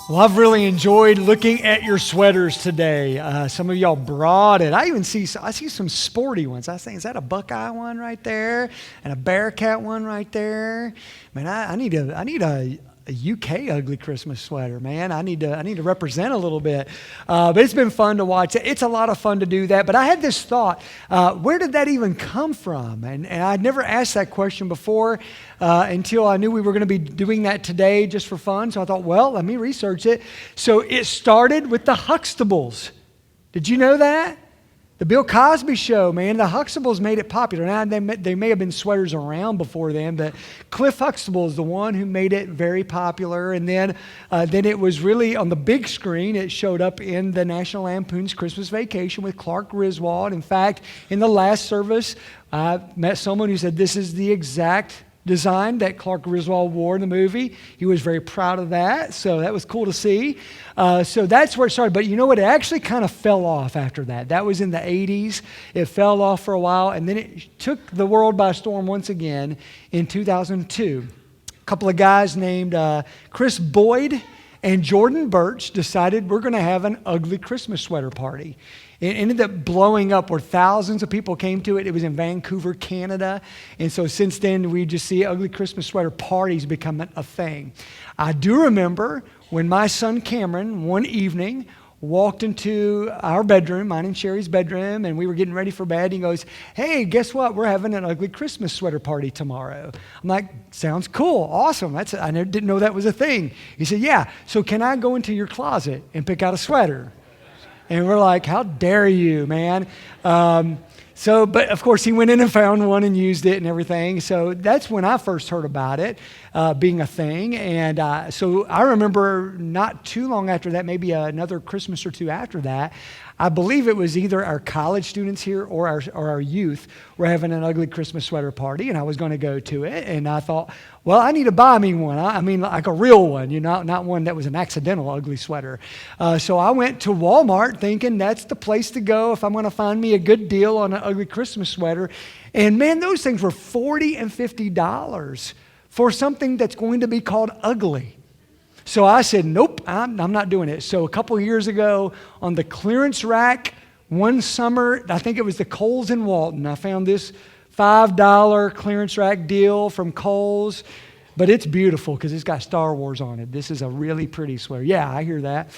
Well, I've really enjoyed looking at your sweaters today. Some of y'all brought it. I see some sporty ones. I think, is that a Buckeye one right there, and a Bearcat one right there? Man, I need a UK ugly Christmas sweater, man. I need to represent a little bit. But it's been fun to watch. It's a lot of fun to do that. But I had this thought, where did that even come from? And I'd never asked that question before until I knew we were going to be doing that today just for fun. So I thought, well, let me research it. So it started with the Huxtables. Did you know that? The Bill Cosby Show, man, the Huxtables made it popular. Now, they may have been sweaters around before then, but Cliff Huxtable is the one who made it very popular. And then it was really on the big screen. It showed up in the National Lampoon's Christmas Vacation with Clark Griswold. In fact, in the last service, I met someone who said this is the exact design that Clark Griswold wore in the movie. He was very proud of that, so that was cool to see. So that's where it started. But you know what? It actually kind of fell off after that. That was in the 80s. It fell off for a while, and then it took the world by storm once again in 2002. A couple of guys named Chris Boyd and Jordan Birch decided we're going to have an ugly Christmas sweater party. It ended up blowing up where thousands of people came to it. It was in Vancouver, Canada. And so since then, we just see ugly Christmas sweater parties becoming a thing. I do remember when my son Cameron, one evening, walked into our bedroom, mine and Sherry's bedroom, and we were getting ready for bed. He goes, "Hey, guess what? We're having an ugly Christmas sweater party tomorrow." I'm like, "Sounds cool, awesome. I didn't know that was a thing." He said, "Yeah, so can I go into your closet and pick out a sweater?" And we're like, "How dare you, man?" But of course, he went in and found one and used it and everything. So that's when I first heard about it being a thing. And so I remember not too long after that, maybe another Christmas or two after that, I believe it was either our college students here or our youth were having an ugly Christmas sweater party, and I was going to go to it. And I thought, well, I need to buy me one. I mean, like a real one, not one that was an accidental ugly sweater. So I went to Walmart thinking that's the place to go if I'm going to find me a good deal on an ugly Christmas sweater. And man, those things were $40 and $50 for something that's going to be called ugly. So I said, nope, I'm not doing it. So a couple of years ago on the clearance rack, one summer, I think it was the Kohl's in Walton, I found this $5 clearance rack deal from Kohl's. But it's beautiful because it's got Star Wars on it. This is a really pretty sweater. Yeah, I hear that.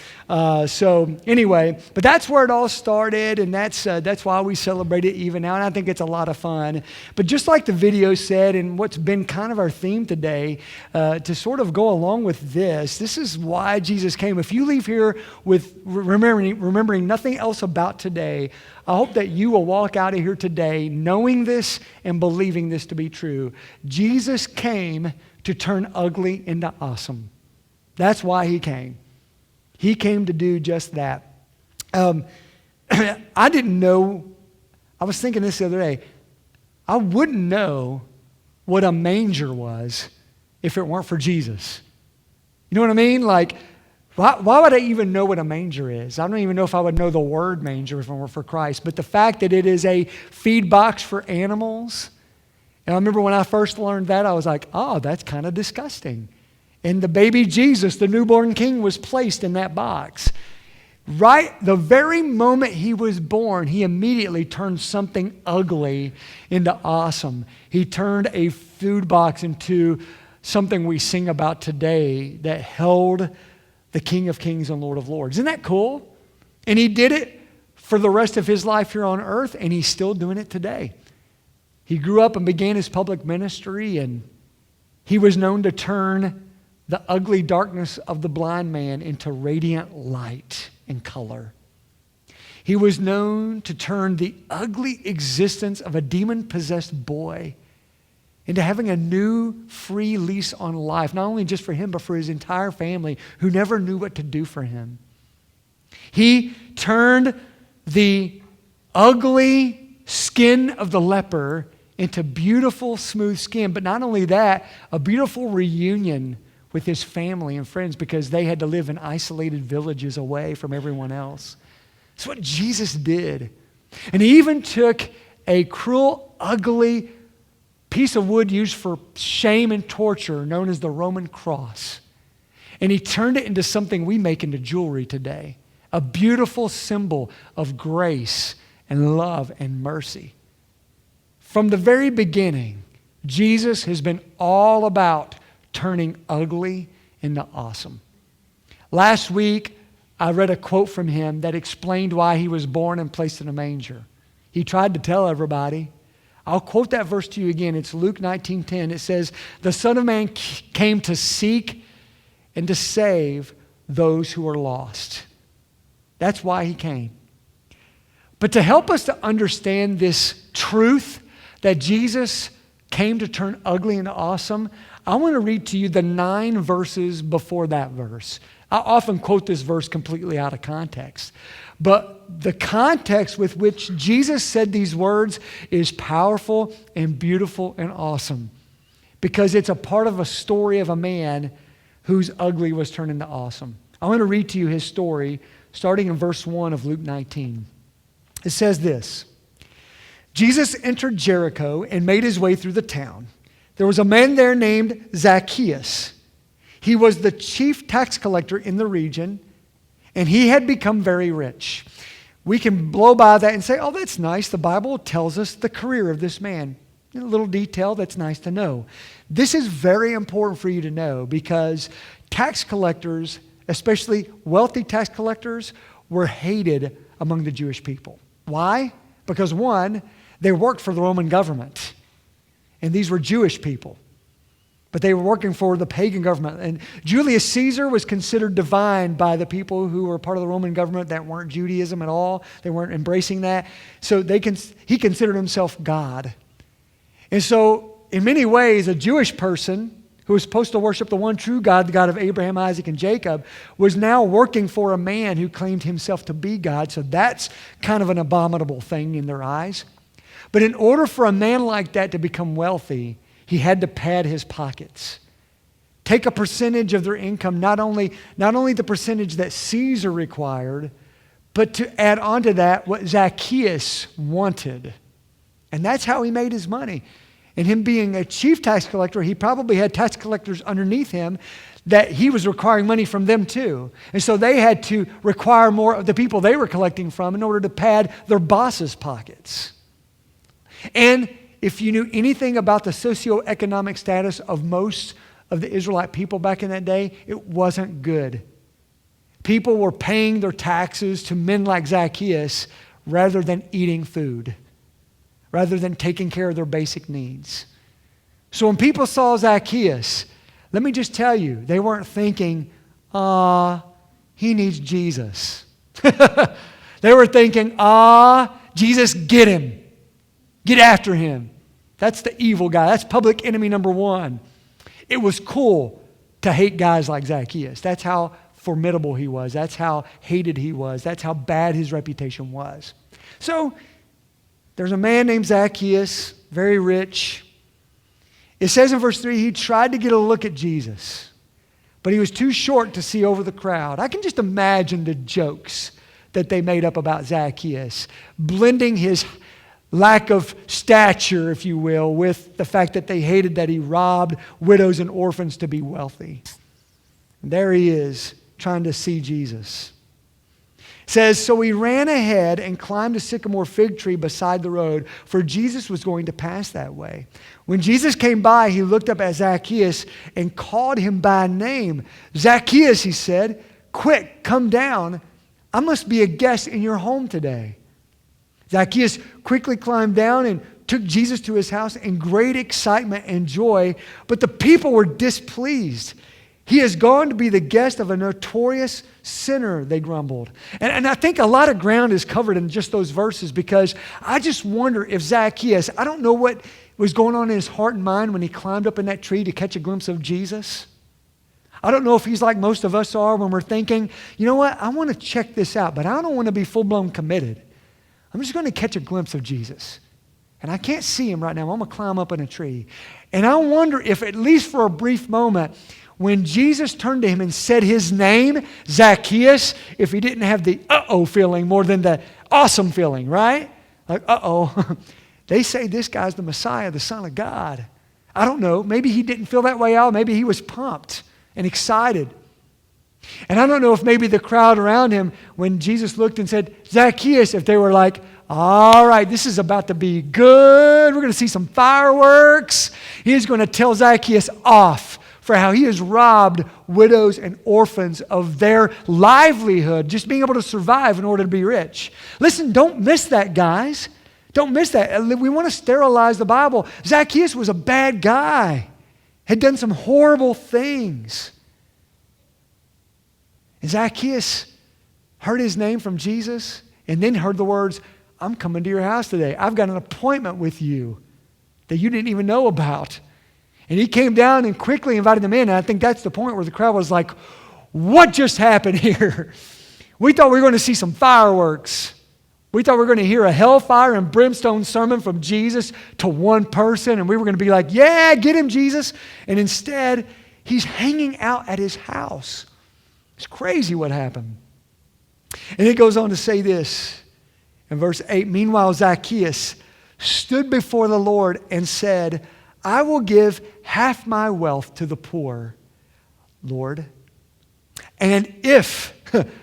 So anyway, but that's where it all started, and that's why we celebrate it even now, and I think it's a lot of fun. But just like the video said, and what's been kind of our theme today, to sort of go along with this is why Jesus came. If you leave here with remembering nothing else about today, I hope that you will walk out of here today knowing this and believing this to be true. Jesus came to turn ugly into awesome. That's why he came. He came to do just that. I didn't know, I was thinking this the other day, I wouldn't know what a manger was if it weren't for Jesus. You know what I mean? Like, why would I even know what a manger is? I don't even know if I would know the word manger if it weren't for Christ. But the fact that it is a feed box for animals, and I remember when I first learned that, I was like, oh, that's kind of disgusting. And the baby Jesus, the newborn king, was placed in that box. Right the very moment he was born, he immediately turned something ugly into awesome. He turned a food box into something we sing about today that held the King of Kings and Lord of Lords. Isn't that cool? And he did it for the rest of his life here on earth, and he's still doing it today. He grew up and began his public ministry, and he was known to turn the ugly darkness of the blind man into radiant light and color. He was known to turn the ugly existence of a demon-possessed boy into having a new free lease on life, not only just for him, but for his entire family who never knew what to do for him. He turned the ugly skin of the leper into beautiful, smooth skin. But not only that, a beautiful reunion with his family and friends because they had to live in isolated villages away from everyone else. That's what Jesus did. And he even took a cruel, ugly piece of wood used for shame and torture known as the Roman cross. And he turned it into something we make into jewelry today. A beautiful symbol of grace and love and mercy. From the very beginning, Jesus has been all about turning ugly into awesome. Last week, I read a quote from him that explained why he was born and placed in a manger. He tried to tell everybody. I'll quote that verse to you again. It's Luke 19:10. It says, "The Son of Man came to seek and to save those who are lost." That's why he came. But to help us to understand this truth that Jesus came to turn ugly into awesome, I want to read to you the 9 verses before that verse. I often quote this verse completely out of context. But the context with which Jesus said these words is powerful and beautiful and awesome. Because it's a part of a story of a man whose ugly was turned into awesome. I want to read to you his story starting in verse 1 of Luke 19. It says this: Jesus entered Jericho and made his way through the town. There was a man there named Zacchaeus. He was the chief tax collector in the region, and he had become very rich. We can blow by that and say, oh, that's nice. The Bible tells us the career of this man. A little detail that's nice to know. This is very important for you to know because tax collectors, especially wealthy tax collectors, were hated among the Jewish people. Why? Because one, they worked for the Roman government. And these were Jewish people. But they were working for the pagan government. And Julius Caesar was considered divine by the people who were part of the Roman government that weren't Judaism at all. They weren't embracing that. So he considered himself God. And so in many ways, a Jewish person who was supposed to worship the one true God, the God of Abraham, Isaac, and Jacob, was now working for a man who claimed himself to be God. So that's kind of an abominable thing in their eyes. But in order for a man like that to become wealthy, he had to pad his pockets. Take a percentage of their income, not only the percentage that Caesar required, but to add on to that what Zacchaeus wanted. And that's how he made his money. And him being a chief tax collector, he probably had tax collectors underneath him that he was requiring money from them too. And so they had to require more of the people they were collecting from in order to pad their boss's pockets. And if you knew anything about the socioeconomic status of most of the Israelite people back in that day, it wasn't good. People were paying their taxes to men like Zacchaeus rather than eating food, rather than taking care of their basic needs. So when people saw Zacchaeus, let me just tell you, they weren't thinking, he needs Jesus. They were thinking, Jesus, get him. Get after him. That's the evil guy. That's public enemy number 1. It was cool to hate guys like Zacchaeus. That's how formidable he was. That's how hated he was. That's how bad his reputation was. So there's a man named Zacchaeus, very rich. It says in verse 3, he tried to get a look at Jesus, but he was too short to see over the crowd. I can just imagine the jokes that they made up about Zacchaeus, blending his lack of stature, if you will, with the fact that they hated that he robbed widows and orphans to be wealthy. And there he is, trying to see Jesus. It says, so he ran ahead and climbed a sycamore fig tree beside the road, for Jesus was going to pass that way. When Jesus came by, he looked up at Zacchaeus and called him by name. Zacchaeus, he said, quick, come down. I must be a guest in your home today. Zacchaeus quickly climbed down and took Jesus to his house in great excitement and joy, but the people were displeased. He has gone to be the guest of a notorious sinner, they grumbled. And I think a lot of ground is covered in just those verses because I just wonder if Zacchaeus, I don't know what was going on in his heart and mind when he climbed up in that tree to catch a glimpse of Jesus. I don't know if he's like most of us are when we're thinking, you know what, I want to check this out, but I don't want to be full-blown committed. I'm just going to catch a glimpse of Jesus. And I can't see him right now. I'm going to climb up in a tree. And I wonder if at least for a brief moment, when Jesus turned to him and said his name, Zacchaeus, if he didn't have the uh-oh feeling more than the awesome feeling, right? Like, uh-oh. They say this guy's the Messiah, the Son of God. I don't know. Maybe he didn't feel that way out. Maybe he was pumped and excited. And I don't know if maybe the crowd around him, when Jesus looked and said, Zacchaeus, if they were like, all right, this is about to be good. We're going to see some fireworks. He's going to tell Zacchaeus off for how he has robbed widows and orphans of their livelihood, just being able to survive in order to be rich. Listen, don't miss that, guys. Don't miss that. We want to sterilize the Bible. Zacchaeus was a bad guy, had done some horrible things. And Zacchaeus heard his name from Jesus and then heard the words, I'm coming to your house today. I've got an appointment with you that you didn't even know about. And he came down and quickly invited them in. And I think that's the point where the crowd was like, what just happened here? We thought we were going to see some fireworks. We thought we were going to hear a hellfire and brimstone sermon from Jesus to one person. And we were going to be like, yeah, get him, Jesus. And instead, he's hanging out at his house. It's crazy what happened. And it goes on to say this in verse 8, meanwhile Zacchaeus stood before the Lord and said, I will give half my wealth to the poor, Lord. And if,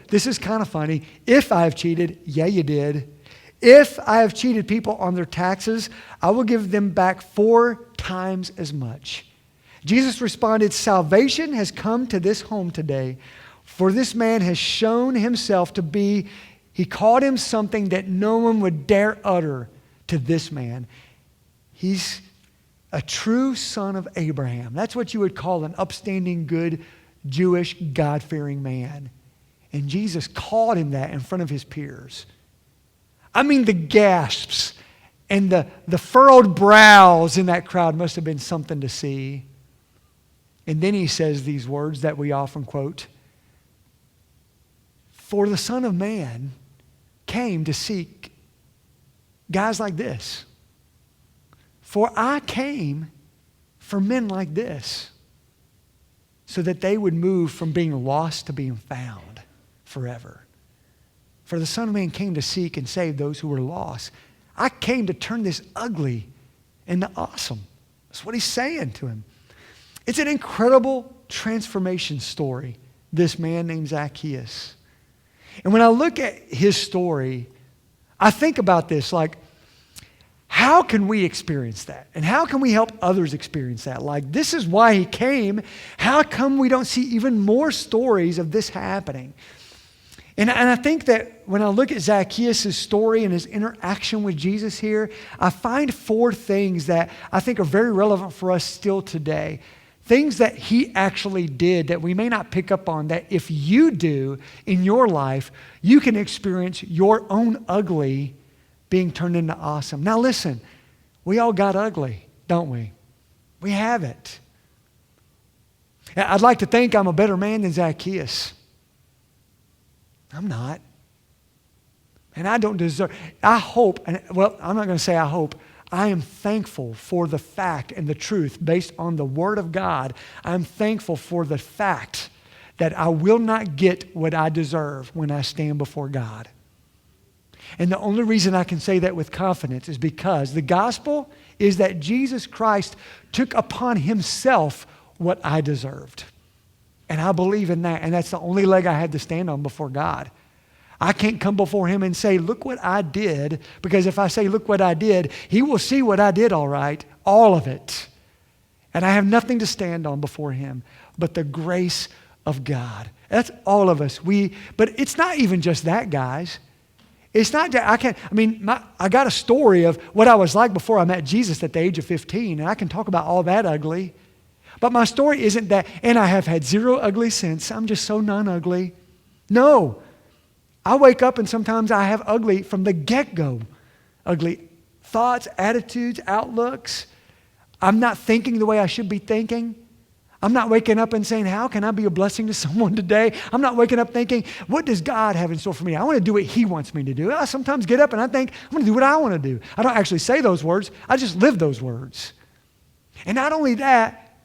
this is kind of funny, if I have cheated, yeah you did. If I have cheated people on their taxes, I will give them back 4 times as much. Jesus responded, salvation has come to this home today. For this man has shown himself to be, he called him something that no one would dare utter to this man. He's a true son of Abraham. That's what you would call an upstanding, good, Jewish, God-fearing man. And Jesus called him that in front of his peers. I mean, the gasps and the furrowed brows in that crowd must have been something to see. And then he says these words that we often quote, for the Son of Man came to seek guys like this. For I came for men like this, so that they would move from being lost to being found forever. For the Son of Man came to seek and save those who were lost. I came to turn this ugly into awesome. That's what he's saying to him. It's an incredible transformation story, this man named Zacchaeus. And when I look at his story, I think about this, like, how can we experience that? And how can we help others experience that? Like, this is why he came. How come we don't see even more stories of this happening? And I think that when I look at Zacchaeus' story and his interaction with Jesus here, I find 4 things that I think are very relevant for us still today. Things that he actually did that we may not pick up on, that if you do in your life, you can experience your own ugly being turned into awesome. Now listen, we all got ugly, don't we? We have it. I'd like to think I'm a better man than Zacchaeus. I'm not. And I don't deserve, I hope, and well, I'm not going to say I hope, I am thankful for the fact and the truth based on the Word of God. I'm thankful for the fact that I will not get what I deserve when I stand before God. And the only reason I can say that with confidence is because the gospel is that Jesus Christ took upon himself what I deserved. And I believe in that. And that's the only leg I had to stand on before God. I can't come before him and say, look what I did, because if I say, look what I did, he will see what I did all right, all of it. And I have nothing to stand on before him but the grace of God. That's all of us. But it's not even just that, guys. It's not that I got a story of what I was like before I met Jesus at the age of 15, and I can talk about all that ugly. But my story isn't that, and I have had 0 ugly since. I'm just so non-ugly. No. I wake up and sometimes I have ugly from the get-go. Ugly thoughts, attitudes, outlooks. I'm not thinking the way I should be thinking. I'm not waking up and saying, how can I be a blessing to someone today? I'm not waking up thinking, what does God have in store for me? I want to do what he wants me to do. I sometimes get up and I think, I'm going to do what I want to do. I don't actually say those words. I just live those words. And not only that,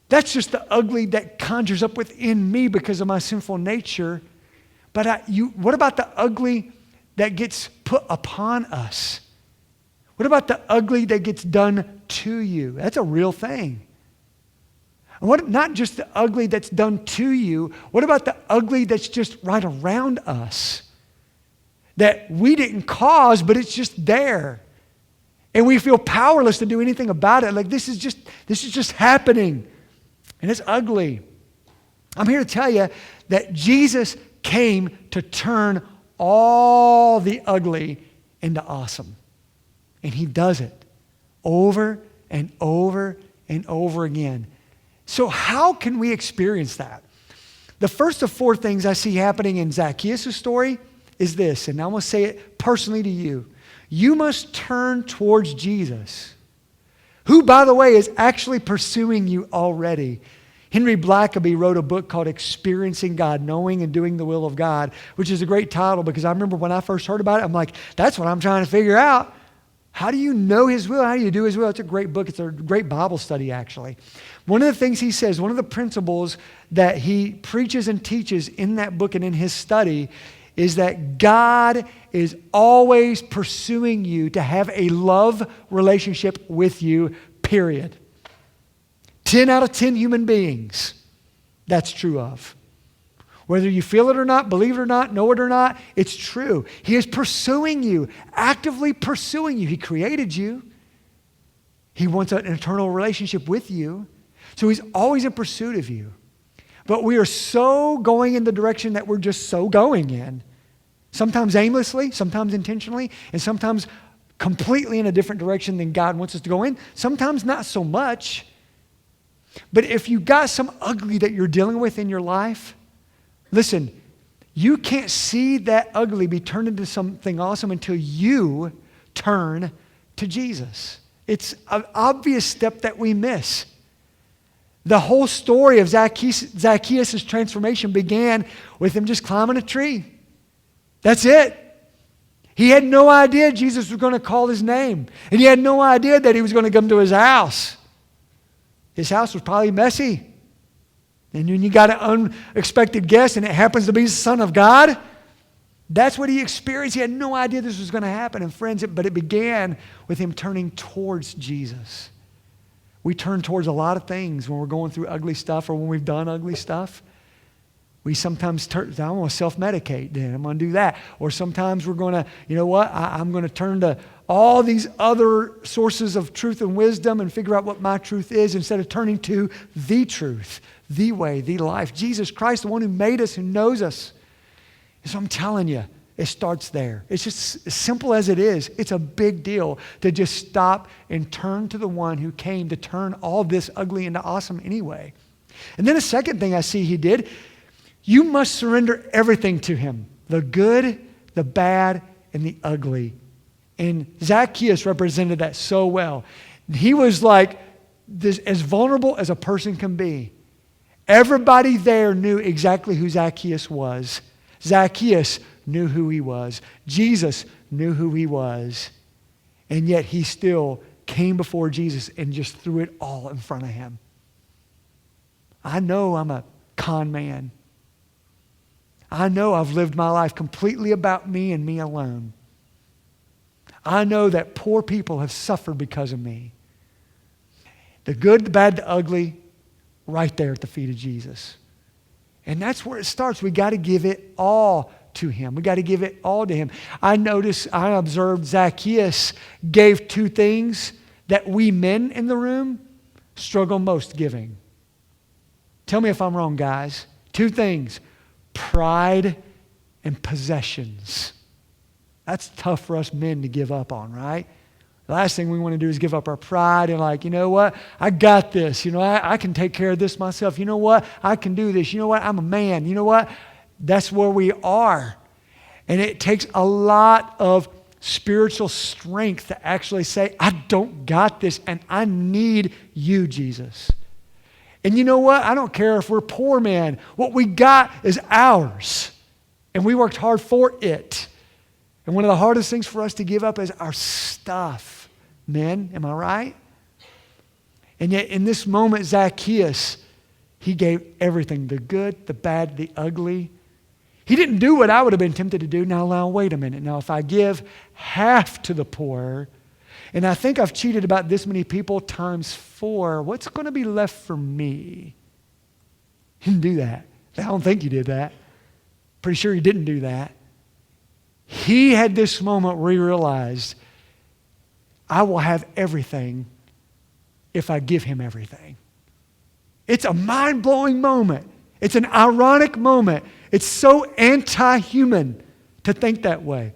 that's just the ugly that conjures up within me because of my sinful nature. But what about the ugly that gets put upon us? What about the ugly that gets done to you? That's a real thing. And what not just the ugly that's done to you, what about the ugly that's just right around us? That we didn't cause, but it's just there. And we feel powerless to do anything about it. Like this is just happening. And it's ugly. I'm here to tell you that Jesus came to turn all the ugly into awesome. And he does it over and over and over again. So how can we experience that? The first of four things I see happening in Zacchaeus' story is this, and I'm going to say it personally to you. You must turn towards Jesus, who, by the way, is actually pursuing you already. Henry Blackaby wrote a book called Experiencing God, Knowing and Doing the Will of God, which is a great title because I remember when I first heard about it, I'm like, that's what I'm trying to figure out. How do you know His will? How do you do His will? It's a great book. It's a great Bible study, actually. One of the things he says, one of the principles that he preaches and teaches in that book and in his study is that God is always pursuing you to have a love relationship with you, period. 10 out of 10 human beings, that's true of. Whether you feel it or not, believe it or not, know it or not, it's true. He is pursuing you, actively pursuing you. He created you. He wants an eternal relationship with you. So he's always in pursuit of you. But we are so going in the direction that we're just so going in. Sometimes aimlessly, sometimes intentionally, and sometimes completely in a different direction than God wants us to go in. Sometimes not so much. But if you got some ugly that you're dealing with in your life, listen, you can't see that ugly be turned into something awesome until you turn to Jesus. It's an obvious step that we miss. The whole story of Zacchaeus' transformation began with him just climbing a tree. That's it. He had no idea Jesus was going to call his name. And he had no idea that he was going to come to his house. His house was probably messy. And when you got an unexpected guest and it happens to be the Son of God, that's what he experienced. He had no idea this was going to happen. And friends, but it began with him turning towards Jesus. We turn towards a lot of things when we're going through ugly stuff or when we've done ugly stuff. We sometimes turn, I want to self-medicate then. I'm going to do that. Or sometimes we're going to, you know what, I'm going to turn to all these other sources of truth and wisdom and figure out what my truth is instead of turning to the truth, the way, the life. Jesus Christ, the one who made us, who knows us. So I'm telling you, it starts there. It's just as simple as it is. It's a big deal to just stop and turn to the one who came to turn all this ugly into awesome anyway. And then a second thing I see he did, you must surrender everything to him. The good, the bad, and the ugly. And Zacchaeus represented that so well. He was like this, as vulnerable as a person can be. Everybody there knew exactly who Zacchaeus was. Zacchaeus knew who he was. Jesus knew who he was. And yet he still came before Jesus and just threw it all in front of him. I know I'm a con man. I know I've lived my life completely about me and me alone. I know that poor people have suffered because of me. The good, the bad, the ugly, right there at the feet of Jesus. And that's where it starts. We got to give it all to him. We got to give it all to him. I observed Zacchaeus gave two things that we men in the room struggle most giving. Tell me if I'm wrong, guys. Two things: pride and possessions. That's tough for us men to give up on, right? The last thing we want to do is give up our pride and like, you know what? I got this. You know, I can take care of this myself. You know what? I can do this. You know what? I'm a man. You know what? That's where we are. And it takes a lot of spiritual strength to actually say, I don't got this and I need you, Jesus. And you know what? I don't care if we're poor men. What we got is ours. And we worked hard for it. And one of the hardest things for us to give up is our stuff. Men, am I right? And yet in this moment, Zacchaeus, he gave everything, the good, the bad, the ugly. He didn't do what I would have been tempted to do. Now, wait a minute. Now, if I give half to the poor And I think I've cheated about this many people times 4. What's going to be left for me? He didn't do that. I don't think he did that. Pretty sure he didn't do that. He had this moment where he realized, I will have everything if I give him everything. It's a mind-blowing moment. It's an ironic moment. It's so anti-human to think that way.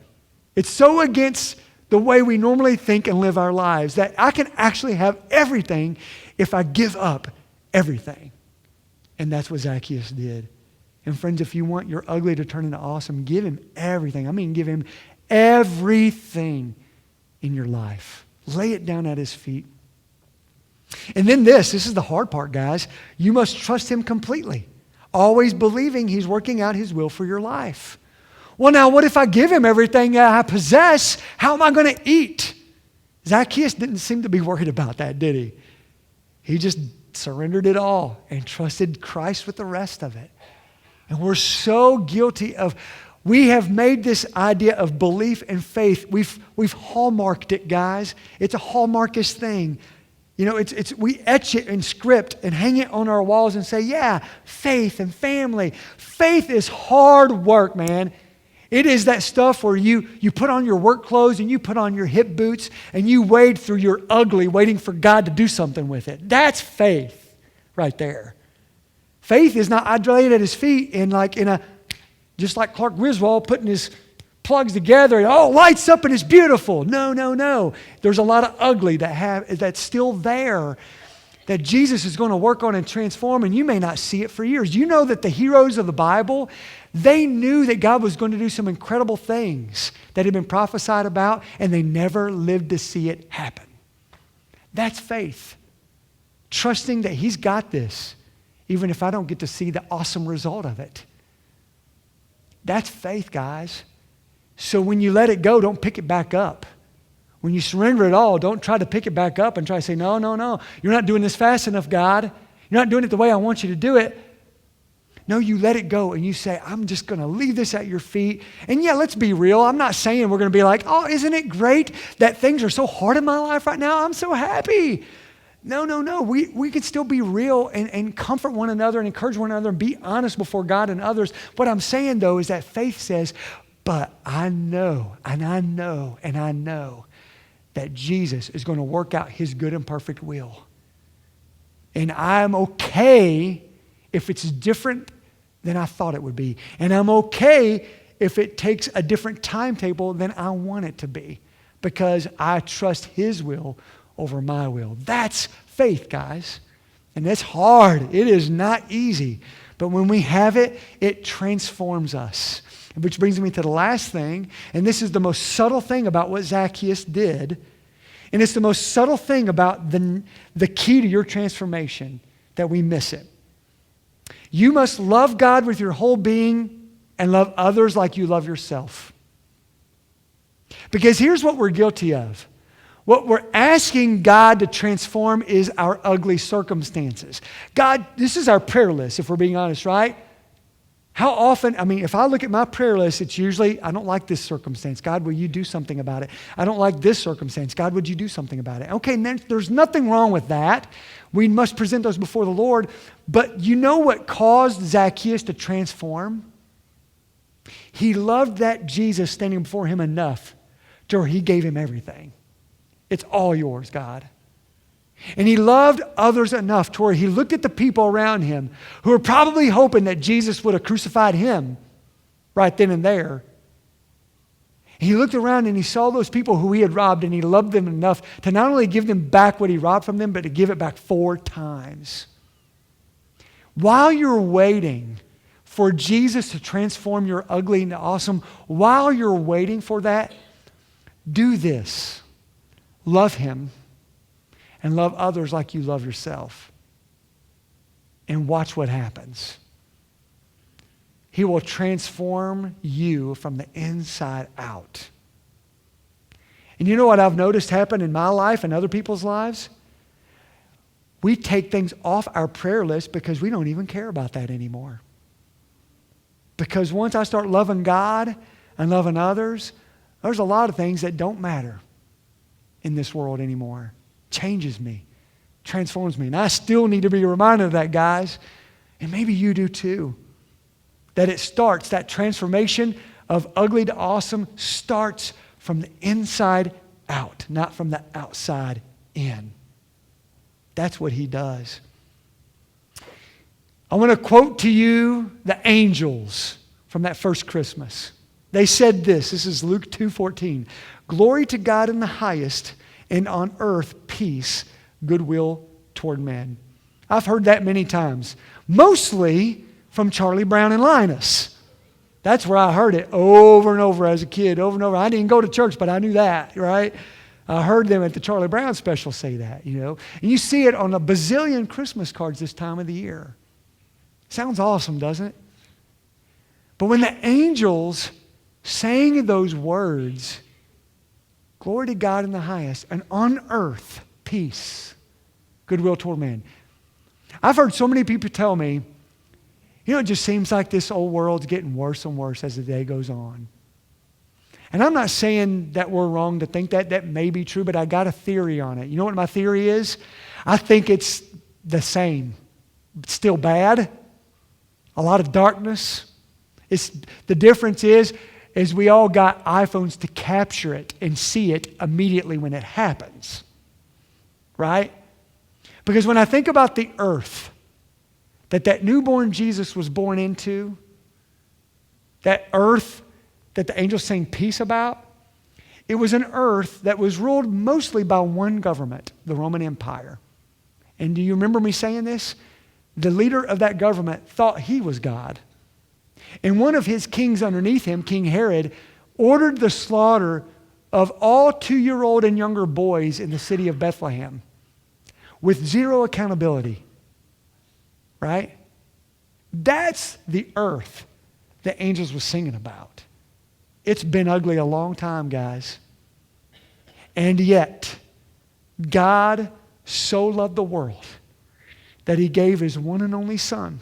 It's so against the way we normally think and live our lives that I can actually have everything if I give up everything. And that's what Zacchaeus did. And friends, if you want your ugly to turn into awesome, give him everything. I mean, give him everything in your life. Lay it down at his feet. And then this is the hard part, guys. You must trust him completely, always believing he's working out his will for your life. Well, now, what if I give him everything that I possess? How am I going to eat? Zacchaeus didn't seem to be worried about that, did he? He just surrendered it all and trusted Christ with the rest of it. And we're so guilty of, we have made this idea of belief and faith, we've hallmarked it, guys. It's a hallmarkish thing. You know, we etch it in script and hang it on our walls and say, yeah, faith and family. Faith is hard work, man. It is that stuff where you put on your work clothes and you put on your hip boots and you wade through your ugly waiting for God to do something with it. That's faith right there. Faith is not, I laid at his feet just like Clark Griswold putting his plugs together and lights up and it's beautiful. No. There's a lot of ugly that's still there that Jesus is going to work on and transform, and you may not see it for years. You know that the heroes of the Bible, they knew that God was going to do some incredible things that had been prophesied about, and they never lived to see it happen. That's faith. Trusting that he's got this, even if I don't get to see the awesome result of it. That's faith, guys. So when you let it go, don't pick it back up. When you surrender it all, don't try to pick it back up and try to say, no. You're not doing this fast enough, God. You're not doing it the way I want you to do it. No, you let it go and you say, I'm just going to leave this at your feet. And yeah, let's be real. I'm not saying we're going to be like, isn't it great that things are so hard in my life right now? I'm so happy. No. We can still be real and comfort one another and encourage one another and be honest before God and others. What I'm saying, though, is that faith says, but I know that Jesus is going to work out his good and perfect will. And I'm okay if it's different than I thought it would be. And I'm okay if it takes a different timetable than I want it to be, because I trust his will over my will. That's faith, guys. And that's hard. It is not easy. But when we have it, it transforms us. Which brings me to the last thing, and this is the most subtle thing about what Zacchaeus did, and it's the most subtle thing about the key to your transformation, that we miss it. You must love God with your whole being and love others like you love yourself. Because here's what we're guilty of. What we're asking God to transform is our ugly circumstances. God, this is our prayer list, if we're being honest, right? How often, if I look at my prayer list, it's usually, I don't like this circumstance. God, will you do something about it? I don't like this circumstance. God, would you do something about it? Okay, and there's nothing wrong with that. We must present those before the Lord. But you know what caused Zacchaeus to transform? He loved that Jesus standing before him enough to where he gave him everything. It's all yours, God. And he loved others enough to where he looked at the people around him who were probably hoping that Jesus would have crucified him right then and there. And he looked around and he saw those people who he had robbed, and he loved them enough to not only give them back what he robbed from them, but to give it back 4 times. While you're waiting for Jesus to transform your ugly into awesome, while you're waiting for that, do this. Love him and love others like you love yourself. And watch what happens. He will transform you from the inside out. And you know what I've noticed happen in my life and other people's lives? We take things off our prayer list because we don't even care about that anymore. Because once I start loving God and loving others, there's a lot of things that don't matter. in this world anymore. Changes me, transforms me. And I still need to be reminded of that, guys. And maybe you do too. That it starts, that transformation of ugly to awesome starts from the inside out, not from the outside in. That's what he does. I want to quote to you the angels from that first Christmas. They said this. This is Luke 2:14. Glory to God in the highest, and on earth peace, goodwill toward men. I've heard that many times. Mostly from Charlie Brown and Linus. That's where I heard it over and over as a kid, over and over. I didn't go to church, but I knew that, right? I heard them at the Charlie Brown special say that, you know. And you see it on a bazillion Christmas cards this time of the year. Sounds awesome, doesn't it? But when the angels sang those words, glory to God in the highest, and on earth, peace, goodwill toward men. I've heard so many people tell me, you know, it just seems like this old world's getting worse and worse as the day goes on. And I'm not saying that we're wrong to think that. That may be true, but I got a theory on it. You know what my theory is? I think it's the same. It's still bad. A lot of darkness. The difference is we all got iPhones to capture it and see it immediately when it happens. Right? Because when I think about the earth that newborn Jesus was born into, that earth that the angels sang peace about, it was an earth that was ruled mostly by one government, the Roman Empire. And do you remember me saying this? The leader of that government thought he was God. And one of his kings underneath him, King Herod, ordered the slaughter of all 2-year-old and younger boys in the city of Bethlehem with zero accountability. Right? That's the earth the angels were singing about. It's been ugly a long time, guys. And yet, God so loved the world that he gave his one and only Son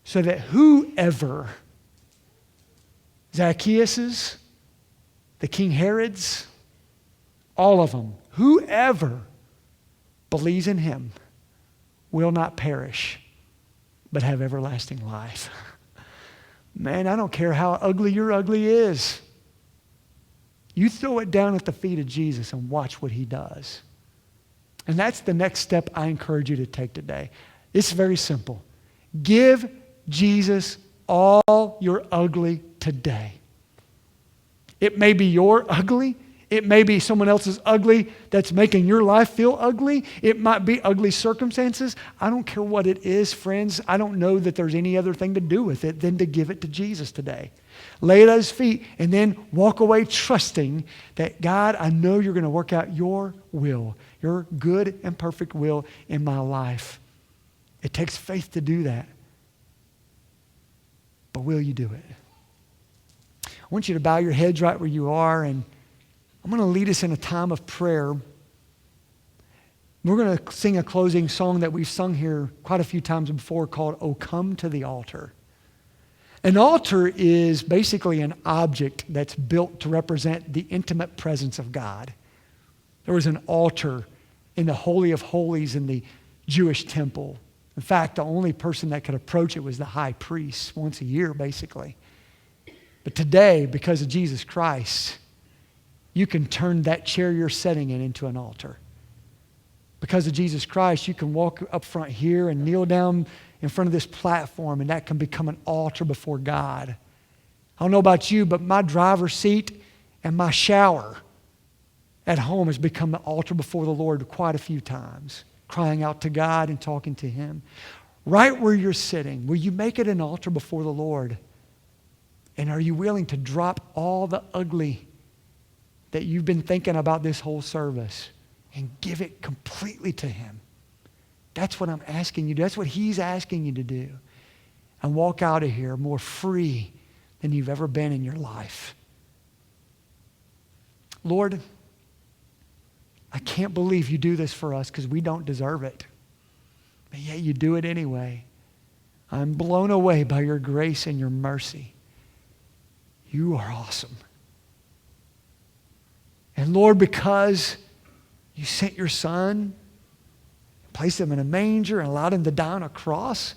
so that whoever, Zacchaeus, the King Herods, all of them, whoever believes in him will not perish, but have everlasting life. Man, I don't care how ugly your ugly is. You throw it down at the feet of Jesus and watch what he does. And that's the next step I encourage you to take today. It's very simple. Give Jesus all your ugly today. It may be your ugly. It may be someone else's ugly that's making your life feel ugly. It might be ugly circumstances. I don't care what it is, friends. I don't know that there's any other thing to do with it than to give it to Jesus today. Lay it at his feet and then walk away trusting that, God, I know you're going to work out your will, your good and perfect will in my life. It takes faith to do that. But will you do it? I want you to bow your heads right where you are, and I'm going to lead us in a time of prayer. We're going to sing a closing song that we've sung here quite a few times before called, "Oh, Come to the Altar." An altar is basically an object that's built to represent the intimate presence of God. There was an altar in the Holy of Holies in the Jewish temple. In fact, the only person that could approach it was the high priest once a year, basically. But today, because of Jesus Christ, you can turn that chair you're sitting in into an altar. Because of Jesus Christ, you can walk up front here and kneel down in front of this platform, and that can become an altar before God. I don't know about you, but my driver's seat and my shower at home has become the altar before the Lord quite a few times, crying out to God and talking to him. Right where you're sitting, will you make it an altar before the Lord? And are you willing to drop all the ugly that you've been thinking about this whole service and give it completely to him? That's what I'm asking you to do. That's what he's asking you to do. And walk out of here more free than you've ever been in your life. Lord, I can't believe you do this for us because we don't deserve it. But yet you do it anyway. I'm blown away by your grace and your mercy. You are awesome. And Lord, because you sent your Son, placed him in a manger and allowed him to die on a cross,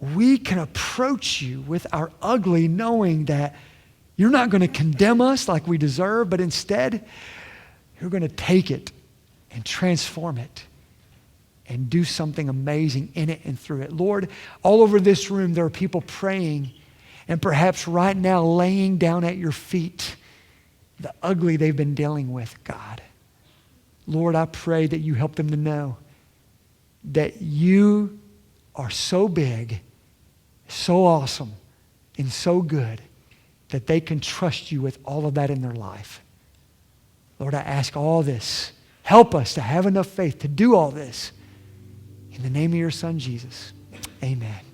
we can approach you with our ugly, knowing that you're not going to condemn us like we deserve, but instead, you're going to take it and transform it and do something amazing in it and through it. Lord, all over this room, there are people praying and perhaps right now laying down at your feet the ugly they've been dealing with, God. Lord, I pray that you help them to know that you are so big, so awesome, and so good that they can trust you with all of that in their life. Lord, I ask all this. Help us to have enough faith to do all this. In the name of your Son, Jesus. Amen.